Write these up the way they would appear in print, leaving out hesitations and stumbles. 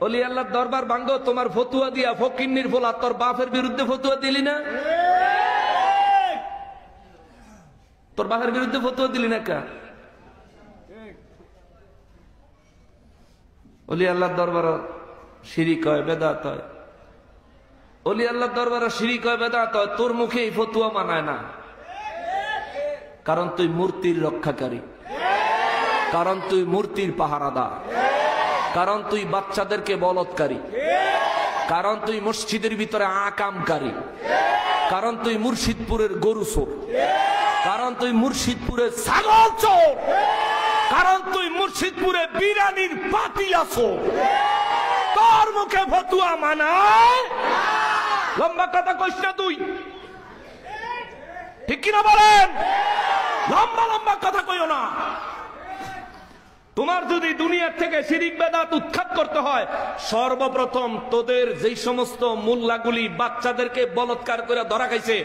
অলি আল্লাহর দরবার ভাঙ্গো তোমার ফতুয়া দিয়া ফকিন্নির ফোলা তোর বাপের বিরুদ্ধে ফতুয়া দিলি না? তোর বাপের বিরুদ্ধে ফতুয়া দিলি না কা? অলি আল্লাহর দরবার শিরিক হয়, বেদাত হয়। অলি আল্লাহর দরবার শিরিক হয়, বেদাত হয়। তোর মুখে এই ফতুয়া মানায় না, কারণ তুই মূর্তির রক্ষাকারী, কারণ তুই মূর্তির পাহারাদার, কারণ তুই বাচ্চাদেরকে বলৎকারী, কারণ তুই মসজিদের ভিতরে আকামকারী, কারণ তুই মুর্শিদপুরের গরু চোর, কারণ তুই মুর্শিদপুরের ছাগল চোর, কারণ তুই মুর্শিদপুরে বিরানির পাতিলা চোর। তোর মুখে ফতুয়া মানায়? লম্বা কথা কইস না তুই, ঠিক কিনা বলেন? লম্বা লম্বা কথা কইও না। তোমার যদি দুনিয়ার থেকে শিরিক বেদাত উৎখাত করতে হয়, সর্বপ্রথম তোদের যেই সমস্ত মোল্লাগুলি বাচ্চাদেরকে বলৎকার করে ধরা খাইছে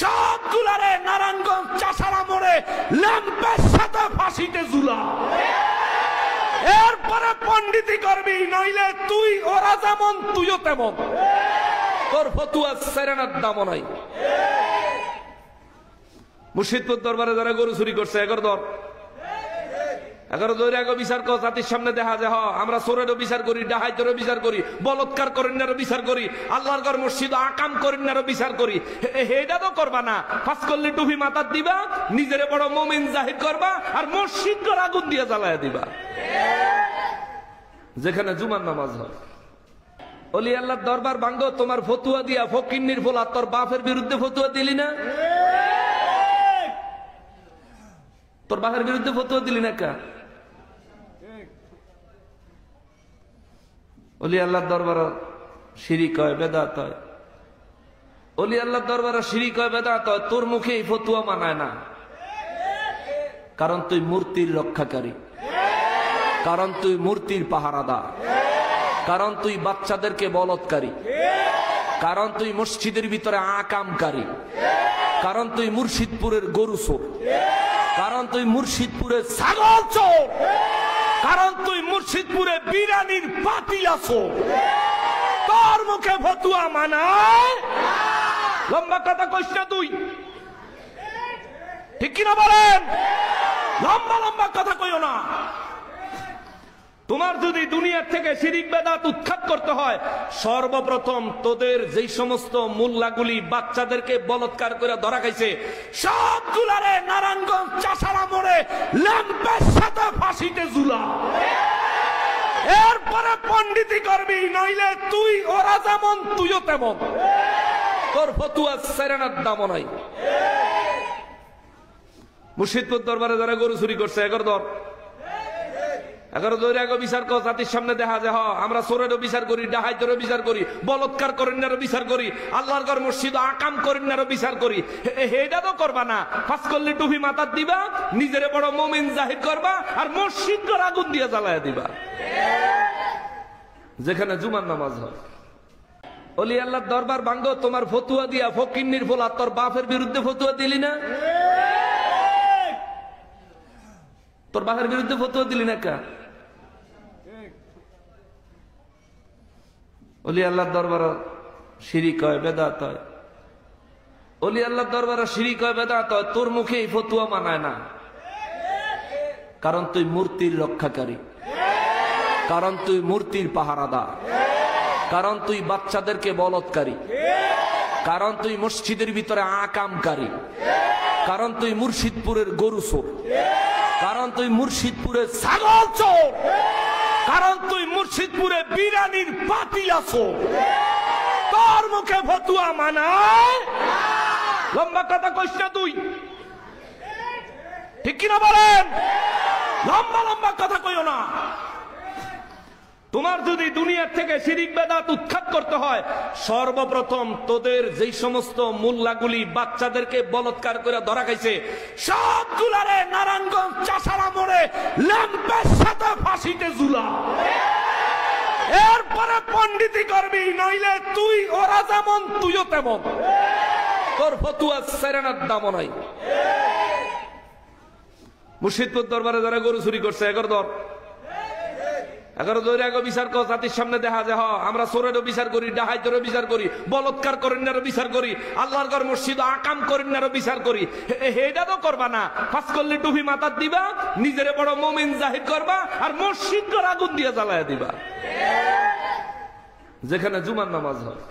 সবগুলারে নারায়ণগঞ্জ চাষারা মোড়ে ল্যাম্পের সাথে ফাঁসিতে ঝুলা। এরপরে পণ্ডিতি করবি, নইলে তুই ওরা যেমন তুইও তেমন। তোর ফতুয়া সেরেনার দাম নাই। মুর্শিদপুর দরবারে যারা গরু চুরি করছে 11 দর 11 দৌড়ে আগে বিচার কর, জাতির সামনে দেখা যায় আমরা চোরেরও বিচার করি, ডাহাইতেরও বিচার করি, বলৎকার করেনারও বিচার করি, আল্লাহর ঘর মসজিদ আকাম করেনারও বিচার করি। এটা তো করবা না। ফাঁস করলে টুপি মাথার দিবা, নিজের বড় মুমিন জাহির করবা, আর মসজিদ ঘর আগুন দিয়ে জ্বালায় দিবা যেখানে জুমার নামাজ হয়। অলি আল্লাহর দরবার ভাঙ্গো তোমার ফতুয়া দিয়া ফকিন্নির ফোলা তোর বাপের বিরুদ্ধে ফতুয়া দিলি না? তোর বাপের বিরুদ্ধে ফতুয়া দিলি না কা? অলি আল্লাহর দরবার শিরিক হয়, বেদাত হয়। অলি আল্লাহর দরবার শিরিক হয়, বেদাত হয়। তোর মুখে এই ফতুয়া মানায় না, কারণ তুই মূর্তির রক্ষাকারী, কারণ তুই মূর্তির পাহারাদার, কারণ তুই বাচ্চাদেরকে বলৎকারী, কারণ তুই মসজিদের ভিতরে আকামকারী, কারণ তুই মুর্শিদপুরের গরু চোর, কারণ তুই মুর্শিদপুরের ছাগল চোর, কারণ তুই মুর্শিদপুরে বিরানির পাতিলা চোর। তোর মুখে ফতুয়া মানায়? লম্বা কথা কইস না তুই, ঠিক কিনা বলেন? লম্বা লম্বা কথা কইও না। তোমার যদি দুনিয়ার থেকে শিরিক বেদাত উৎখাত করতে হয়, সর্বপ্রথম তোদের যেই সমস্ত মোল্লাগুলি বাচ্চাদেরকে বলৎকার করে ধরা খাইছে সবগুলারে নারায়ণগঞ্জ চাষারা মোড়ে ল্যাম্পের সাথে ফাঁসিতে ঝুলা। এরপরে পণ্ডিতি করবি, নইলে তুই ওরা যেমন তুইও তেমন। তোর ফতুয়া সেরেনার দাম নাই। মুর্শিদপুর দরবারে যারা গরু চুরি করছে 11 দর 11 দৌড়ে আগে বিচার কর, জাতির সামনে দেখা যায় আমরা চোরেরও বিচার করি, ডাহাইতেরও বিচার করি, বলৎকার করেনারও বিচার করি, আল্লাহর ঘর মসজিদ আকাম করেনারও বিচার করি। এটা তো করবা না। ফাঁস করলে টুপি মাথার দিবা, নিজের বড় মুমিন জাহির করবা, আর মসজিদ ঘর আগুন দিয়ে জ্বালায় দিবা যেখানে জুমার নামাজ হয়। অলি আল্লাহর দরবার ভাঙ্গো তোমার ফতুয়া দিয়া ফকিন্নির ফোলা তোর বাপের বিরুদ্ধে ফতুয়া দিলি না? তোর বাপের বিরুদ্ধে ফতুয়া দিলি না কা? অলি আল্লাহর দরবার শিরিক হয়, বেদাত হয়। অলি আল্লাহর দরবার শিরিক হয়, বেদাত হয়। তোর মুখে এই ফতুয়া মানায় না, কারণ তুই মূর্তির রক্ষাকারী, কারণ তুই মূর্তির পাহারাদার, কারণ তুই বাচ্চাদেরকে বলৎকারী, কারণ তুই মসজিদের ভিতরে আকামকারী, কারণ তুই মুর্শিদপুরের গরু চোর, কারণ তুই মুর্শিদপুরের ছাগল চোর, কারণ তুই মুর্শিদপুরে বিরানির পাতিলা চোর। তোর মুখে ফতুয়া মানায়? লম্বা কথা কইস না তুই, ঠিক কিনা বলেন? লম্বা লম্বা কথা কইও না। তোমার যদি দুনিয়ার থেকে শিরিক বেদাত উৎখাত করতে হয়, সর্বপ্রথম তোদের যেই সমস্ত মোল্লাগুলি বাচ্চাদেরকে বলৎকার করে ধরা খাইছে সবগুলারে নারায়ণগঞ্জ চাষারা মোড়ে ল্যাম্পের সাথে ফাঁসিতে ঝুলা। এরপরে পণ্ডিতি করবি, নইলে তুই ওরা যেমন তুইও তেমন। তোর ফতুয়া সেরেনার দাম নাই। মুর্শিদপুর দরবারে যারা গরু চুরি করছে 11 দর এগারো দৈরা বিচার কর জাতির সামনে দেখা যায় আমরা চোরেরও বিচার করি, ডাহাইতেরও বিচার করি, বলৎকার করেনারও বিচার করি, আল্লাহর ঘর মসজিদ আকাম করেনারও বিচার করি। এটা তো করবা না, পাঁচ করলে টুপি মাথার দিবা, নিজের বড় মুমিন জাহির করবা, আর মসজিদ আগুন দিয়ে জ্বালায়া দিবা যেখানে জুমার নামাজ হয়।